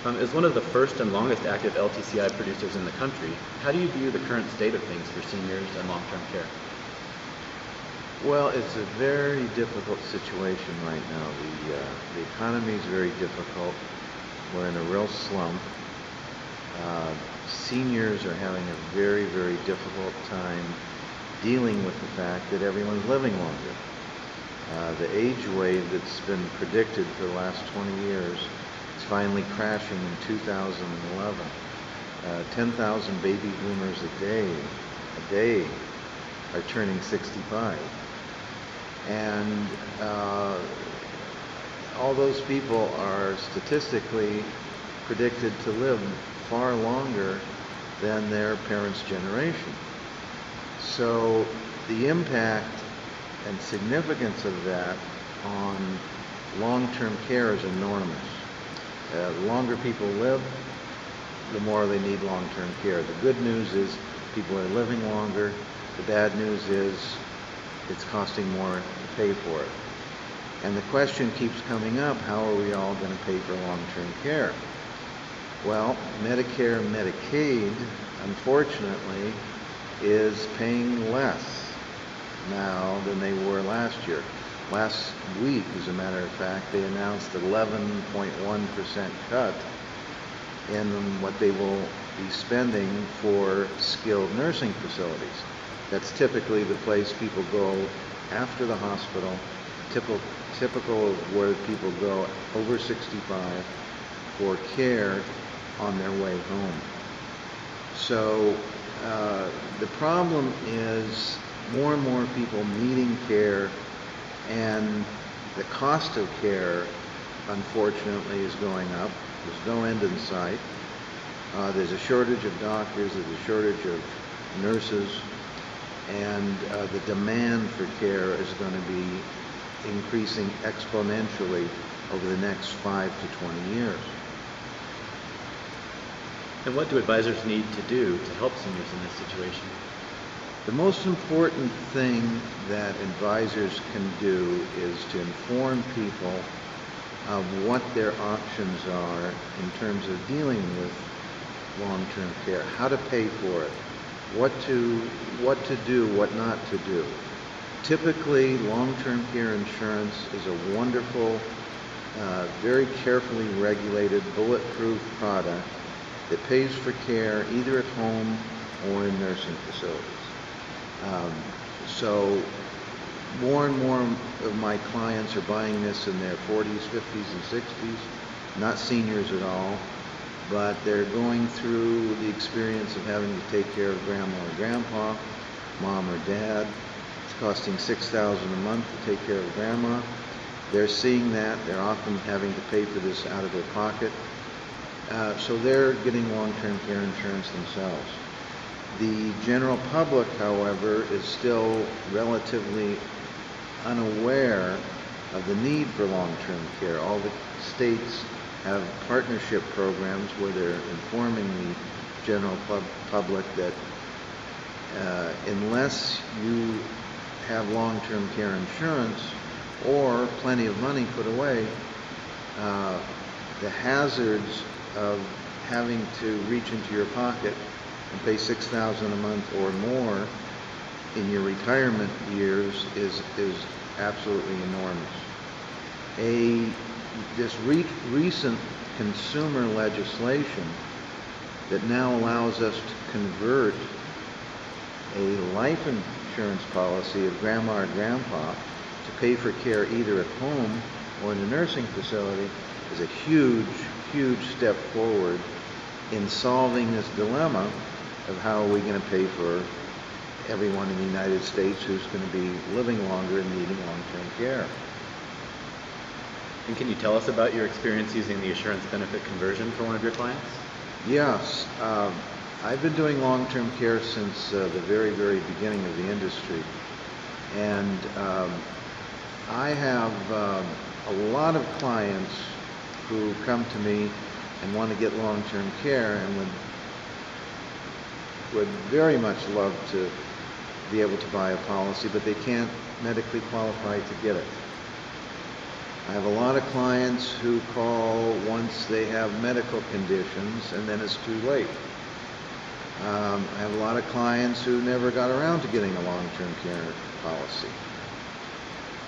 As one of the first and longest active LTCI producers in the country, how do you view the current state of things for seniors and long-term care? Well, it's a very difficult situation right now. The economy is very difficult. We're in a real slump. Seniors are having a very, very difficult time dealing with the fact that everyone's living longer. The age wave that's been predicted for the last 20 years is finally crashing in 2011. 10,000 baby boomers a day are turning 65. And all those people are statistically predicted to live far longer than their parents' generation. So the impact and significance of that on long-term care is enormous. The longer people live, the more they need long-term care. The good news is people are living longer. The bad news is it's costing more to pay for it. And the question keeps coming up, how are we all going to pay for long-term care? Well, Medicare and Medicaid, unfortunately, is paying less now than they were last year. Last week, as a matter of fact, they announced 11.1% cut in what they will be spending for skilled nursing facilities. That's typically the place people go after the hospital, typical of where people go over 65 for care on their way home. So the problem is more and more people needing care, and the cost of care, unfortunately, is going up. There's no end in sight. There's a shortage of doctors, there's a shortage of nurses, and the demand for care is going to be increasing exponentially over the next 5 to 20 years. And what do advisors need to do to help seniors in this situation? The most important thing that advisors can do is to inform people of what their options are in terms of dealing with long-term care, how to pay for it, what to do, what not to do. Typically, long-term care insurance is a wonderful, very carefully regulated, bulletproof product that pays for care either at home or in nursing facilities. So more and more of my clients are buying this in their 40s, 50s, and 60s, not seniors at all, but they're going through the experience of having to take care of grandma or grandpa, mom or dad. It's costing $6,000 a month to take care of grandma. They're seeing that. They're often having to pay for this out of their pocket. So they're getting long-term care insurance themselves. The general public, however, is still relatively unaware of the need for long-term care. All the states have partnership programs where they're informing the general public that unless you have long-term care insurance or plenty of money put away, the hazards of having to reach into your pocket and pay $6,000 a month or more in your retirement years is absolutely enormous. This recent consumer legislation that now allows us to convert a life insurance policy of grandma or grandpa to pay for care either at home or in a nursing facility is a huge, huge step forward in solving this dilemma of how are we going to pay for everyone in the United States who's going to be living longer and needing long-term care. And can you tell us about your experience using the assurance benefit conversion for one of your clients? Yes. I've been doing long-term care since the very, very beginning of the industry. And I have a lot of clients who come to me and want to get long-term care and would very much love to be able to buy a policy, but they can't medically qualify to get it. I have a lot of clients who call once they have medical conditions and then it's too late. I have a lot of clients who never got around to getting a long-term care policy.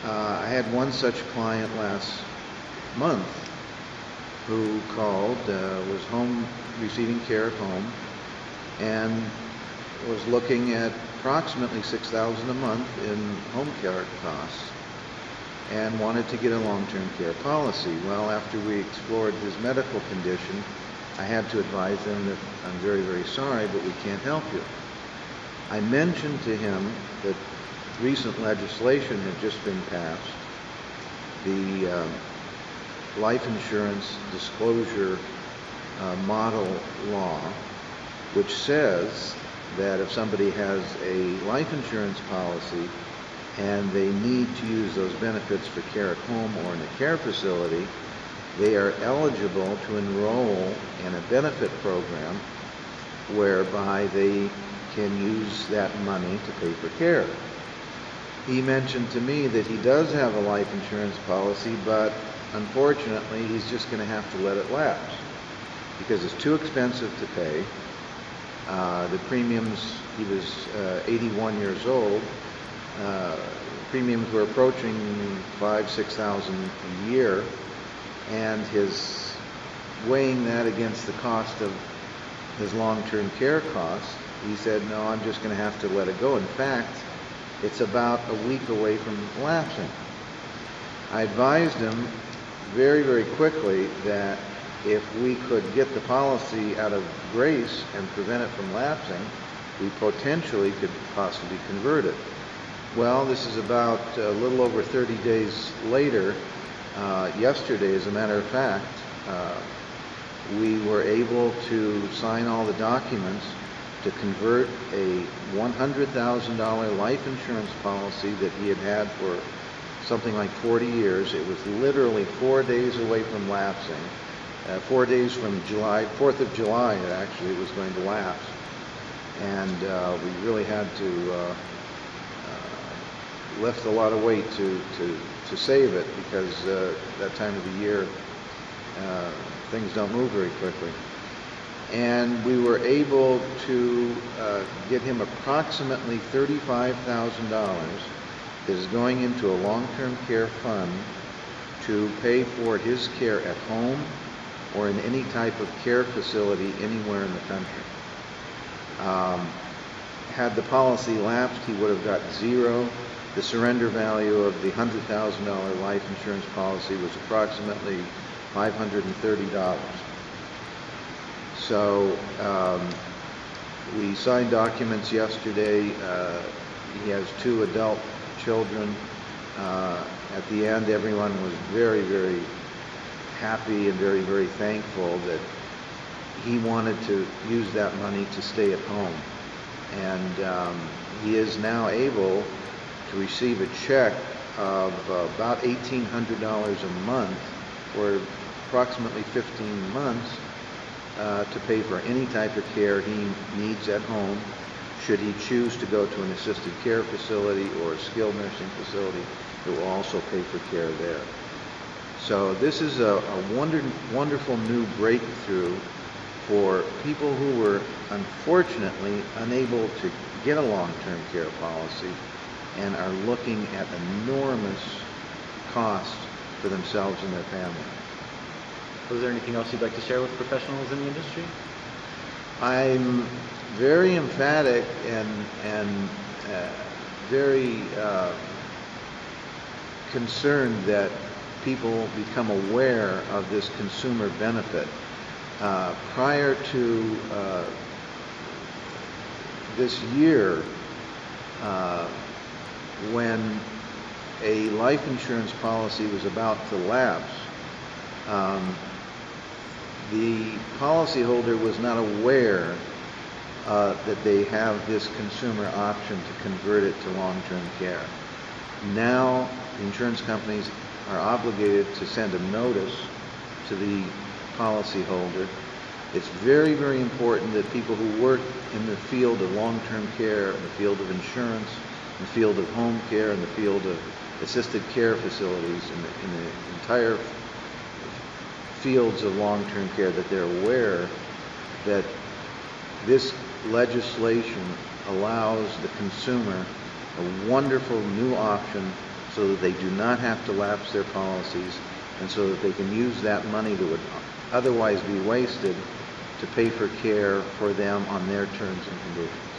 I had one such client last month who called, was home, receiving care at home, and was looking at approximately $6,000 a month in home care costs and wanted to get a long-term care policy. Well, after we explored his medical condition, I had to advise him that I'm very, very sorry, but we can't help you. I mentioned to him that recent legislation had just been passed, the life insurance disclosure model law, which says that if somebody has a life insurance policy and they need to use those benefits for care at home or in a care facility, they are eligible to enroll in a benefit program whereby they can use that money to pay for care. He mentioned to me that he does have a life insurance policy, but unfortunately he's just going to have to let it lapse because it's too expensive to pay. The premiums, he was 81 years old, premiums were approaching $5,000–6,000 a year, and his weighing that against the cost of his long-term care costs, he said, no, I'm just going to have to let it go. In fact, it's about a week away from lapsing. I advised him very, very quickly that if we could get the policy out of grace and prevent it from lapsing, we potentially could possibly convert it. Well, this is about a little over 30 days later. Yesterday, as a matter of fact, we were able to sign all the documents to convert a $100,000 life insurance policy that he had had for something like 40 years. It was literally 4 days away from lapsing. 4 days from July, 4th of July, it actually was going to lapse. And we really had to lift a lot of weight to save it, because that time of the year things don't move very quickly. And we were able to get him approximately $35,000 that is going into a long-term care fund to pay for his care at home or in any type of care facility anywhere in the country. Had the policy lapsed, he would have got zero. The surrender value of the $100,000 life insurance policy was approximately $530. So we signed documents yesterday. He has 2 adult children. At the end, everyone was very, very happy and very, very thankful that he wanted to use that money to stay at home. And he is now able to receive a check of about $1,800 a month for approximately 15 months to pay for any type of care he needs at home. Should he choose to go to an assisted care facility or a skilled nursing facility, it will also pay for care there. So this is a wonderful new breakthrough for people who were unfortunately unable to get a long-term care policy and are looking at enormous costs for themselves and their family. Was there anything else you'd like to share with professionals in the industry? I'm very emphatic and very concerned that people become aware of this consumer benefit. Prior to this year, when a life insurance policy was about to lapse, the policyholder was not aware that they have this consumer option to convert it to long-term care. Now, the insurance companies are obligated to send a notice to the policyholder. It's very, very important that people who work in the field of long-term care, in the field of insurance, in the field of home care, in the field of assisted care facilities in the entire fields of long-term care, that they're aware that this legislation allows the consumer a wonderful new option so that they do not have to lapse their policies, and so that they can use that money that would otherwise be wasted to pay for care for them on their terms and conditions.